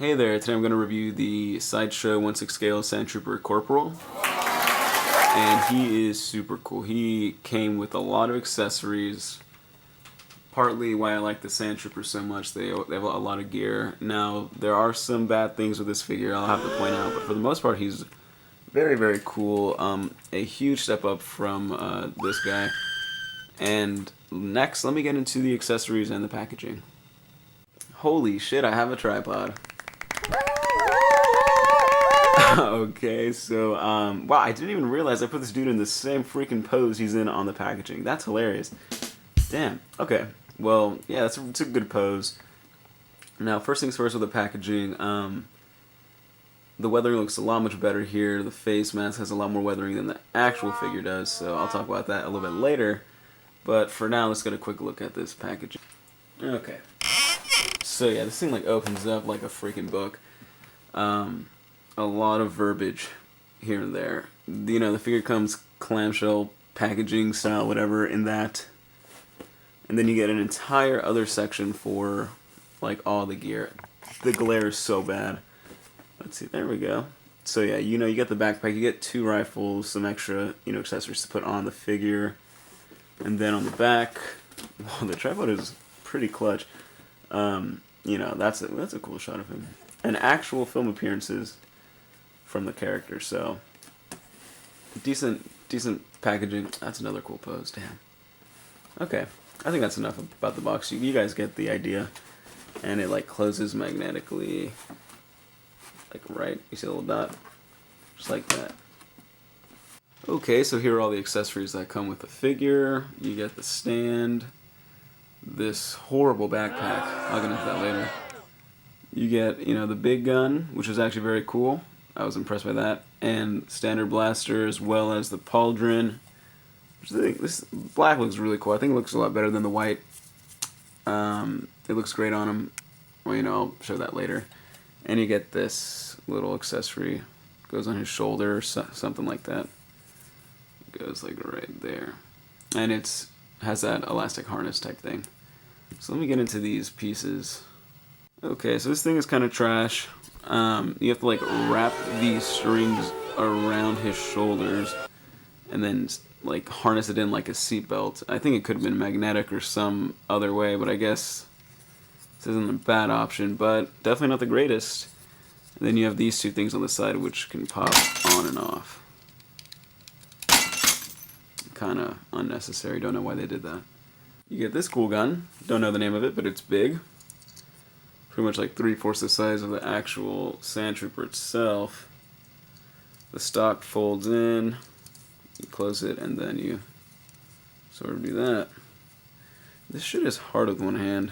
Hey there, today I'm going to review the Sideshow 1/6 scale SandTrooper Corporal, and he is super cool. He came with a lot of accessories, partly why I like the SandTrooper so much. They have a lot of gear. Now, there are some bad things with this figure I'll have to point out, but for the most part he's very, very cool. A huge step up from this guy. And next, let me get into the accessories and the packaging. Holy shit, I have a tripod. Okay, so, wow, I didn't even realize I put this dude in the same freaking pose he's in on the packaging. That's hilarious. Damn. Okay. Well, yeah, it's a good pose. Now, first things first with the packaging, the weathering looks a lot much better here. The face mask has a lot more weathering than the actual figure does, so I'll talk about that a little bit later. But for now, let's get a quick look at this packaging. Okay. So yeah, this thing like opens up like a freaking book. A lot of verbiage here and there. You know, the figure comes clamshell packaging style, whatever, in that. And then you get an entire other section for like all the gear. The glare is so bad. Let's see, there we go. So yeah, you know, you get the backpack, you get 2 rifles, some extra, you know, accessories to put on the figure. And then on the back, well, the tripod is pretty clutch. You know, that's a cool shot of him. And actual film appearances from the character, so decent packaging. That's another cool pose. Damn. Okay, I think that's enough about the box. You guys get the idea. And it like closes magnetically, like right. You see the little dot, just like that. Okay, so here are all the accessories that come with the figure. You get the stand, this horrible backpack. I'll get into that later. You get, you know, the big gun, which is actually very cool. I was impressed by that. And standard blaster, as well as the pauldron. This black looks really cool. I think it looks a lot better than the white. It looks great on him. Well, you know, I'll show that later. And you get this little accessory. Goes on his shoulder or something like that. It goes like right there. And it's has that elastic harness type thing. So let me get into these pieces. Okay, so this thing is kind of trash. You have to like wrap these strings around his shoulders and then like harness it in like a seatbelt. I think it could have been magnetic or some other way, but I guess this isn't a bad option, but definitely not the greatest. And then you have these 2 things on the side which can pop on and off. Kind of unnecessary, don't know why they did that. You get this cool gun, don't know the name of it, but it's big. Pretty much like 3/4 the size of the actual SandTrooper itself. The stock folds in, you close it, and then you sort of do that. This shit is hard with one hand.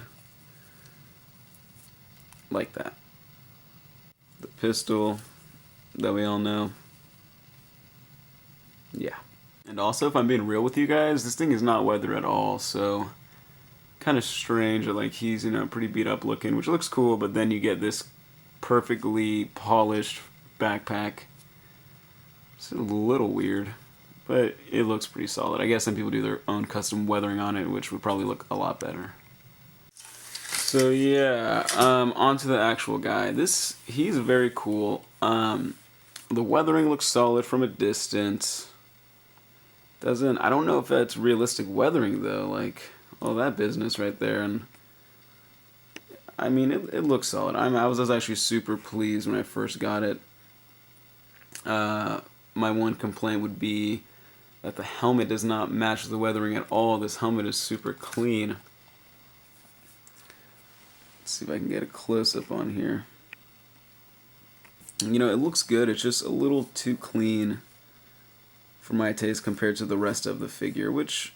Like that. The pistol that we all know. Yeah. And also, if I'm being real with you guys, this thing is not weathered at all, so kind of strange that like he's, you know, pretty beat up looking, which looks cool, but then you get this perfectly polished backpack. It's a little weird, but it looks pretty solid. I guess some people do their own custom weathering on it, which would probably look a lot better. So yeah, onto the actual guy. He's very cool. The weathering looks solid from a distance. I don't know if that's realistic weathering though, like all that business right there. And I mean, it looks solid. I was actually super pleased when I first got it. My one complaint would be that the helmet does not match the weathering at all. This helmet is super clean. Let's see if I can get a close-up on here. You know, it looks good. It's just a little too clean for my taste compared to the rest of the figure, which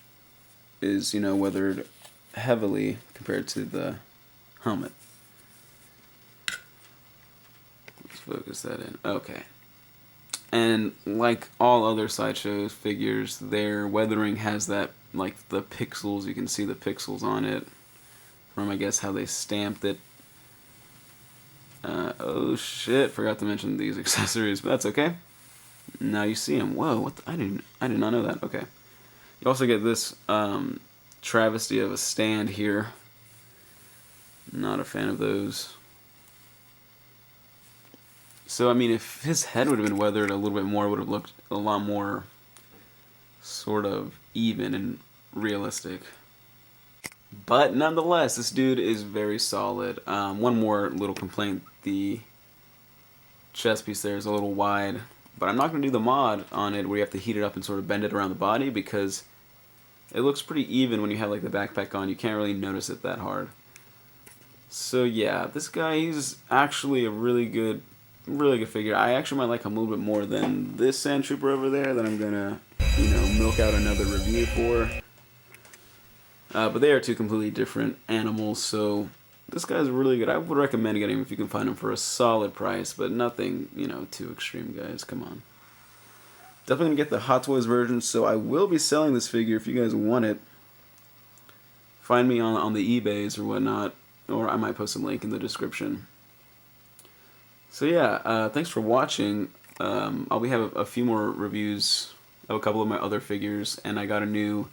is, you know, weathered heavily compared to the helmet. Let's focus that in. Okay. And like all other Sideshow figures, their weathering has that, like the pixels, you can see the pixels on it from, I guess, how they stamped it. Oh shit, forgot to mention these accessories, but that's okay. Now you see them. Whoa, what I did not know that. Okay. You also get this travesty of a stand here. Not a fan of those. So, I mean, if his head would have been weathered a little bit more, it would have looked a lot more sort of even and realistic. But nonetheless, this dude is very solid. One more little complaint, the chest piece there is a little wide. But I'm not going to do the mod on it where you have to heat it up and sort of bend it around the body because it looks pretty even when you have like the backpack on. You can't really notice it that hard. So yeah, this guy, he's actually a really good figure. I actually might like him a little bit more than this SandTrooper over there that I'm gonna, milk out another review for. But they are two completely different animals, so this guy's really good. I would recommend getting him if you can find him for a solid price, but nothing, too extreme, guys. Come on. Definitely gonna get the Hot Toys version, so I will be selling this figure if you guys want it. Find me on the eBays or whatnot, or I might post a link in the description. So yeah, thanks for watching. I'll be having a few more reviews of a couple of my other figures, and I got a new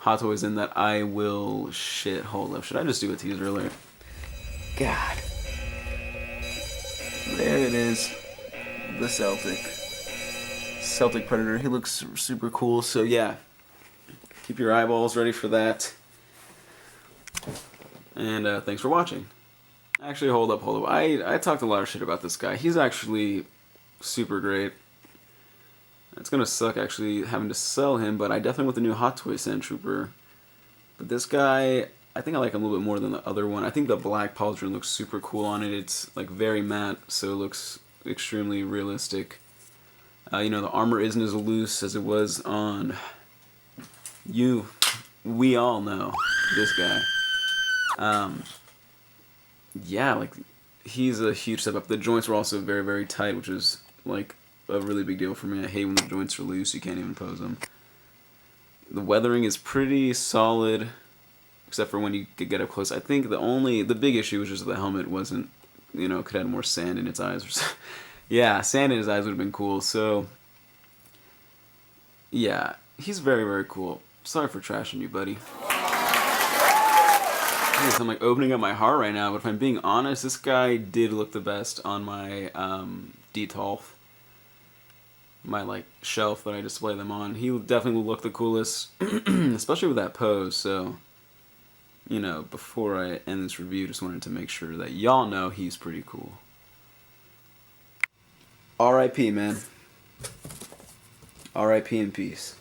Hot Toys in that I will... Shit, hold up. Should I just do a teaser alert? God. There it is. The Celtic Predator. He looks super cool, so yeah. Keep your eyeballs ready for that. And thanks for watching. Actually, hold up. I talked a lot of shit about this guy. He's actually super great. It's gonna suck actually having to sell him, but I definitely want the new Hot Toys SandTrooper. But this guy, I think I like him a little bit more than the other one. I think the black pauldron looks super cool on it. It's like very matte, so it looks extremely realistic. The armor isn't as loose as it was on we all know this guy. Yeah, like, he's a huge step up. The joints were also very, very tight, which is, like, a really big deal for me. I hate when the joints are loose, you can't even pose them. The weathering is pretty solid, except for when you could get up close. I think the big issue was just the helmet wasn't, could have more sand in its eyes. Or something. Yeah, sand in his eyes would have been cool, so... Yeah, he's very, very cool. Sorry for trashing you, buddy. I'm like opening up my heart right now, but if I'm being honest, this guy did look the best on my Detolf, my like shelf that I display them on. He definitely will look the coolest, especially with that pose. So, before I end this review, just wanted to make sure that y'all know he's pretty cool. R.I.P. man. R.I.P. in peace.